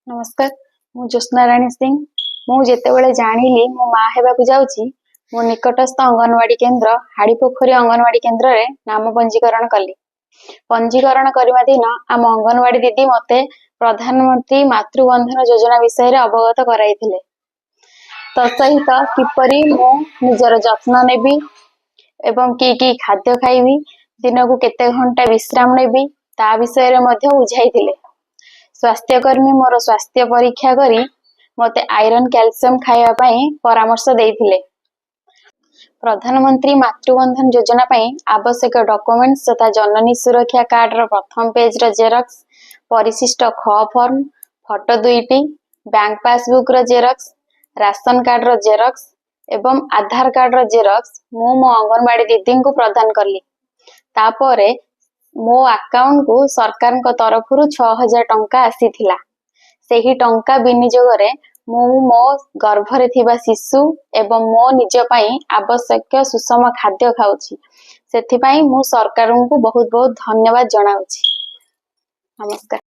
नमस्कार मु ज्योत्स्ना राणी सिंह मु जेतेबेले जानिली मो माँ हेबाकु जाउची मो निकटस्थ अंगनवाड़ी केन्द्र हाड़ीपोखरी अंगनवाड़ी केन्द्र रे नाम पंजीकरण कली। पंजीकरण करने दिन आम अंगनवाड़ी दीदी मते प्रधानमंत्री मातृबंधन योजना विषय रे अवगत कराइथिले। तसहित किपरि मो निजर जत्न नेबी एवं की खाद्य खाइबी दिन को केते घंटा विश्राम नेबी ता विषय रे मध्य बुझाइथिले। स्वास्थ्यकर्मी मोर स्वास्थ्य परीक्षा करी मते आयरन कैल्शियम खाइबा पई परामर्श देइथिले। प्रधानमंत्री मातृबंधन योजना पई आवश्यक डॉक्यूमेंट्स तथा जननी सुरक्षा कार्ड रो प्रथम पेज रो जेरॉक्स, परिशिष्ट ख फॉर्म, फोटो दुईटी, बैंक पासबुक रो जेरॉक्स, राशन कार्ड रो जेरॉक्स एवं आधार कार्ड रो जेरॉक्स मो अंगनवाड़ी दीदी को प्रदान करली। तापरे मो अकाउंट को सरकार को तरफ 6000 टंका आसीथिला। सेही टंका विनियोग रे मो गर्भरे थिबा शिशु एवं मो निज पई आवश्यक सुषम खाद्य खाउची। सेथि पई मु सरकार को बहुत बहुत धन्यवाद जणाउची। नमस्कार।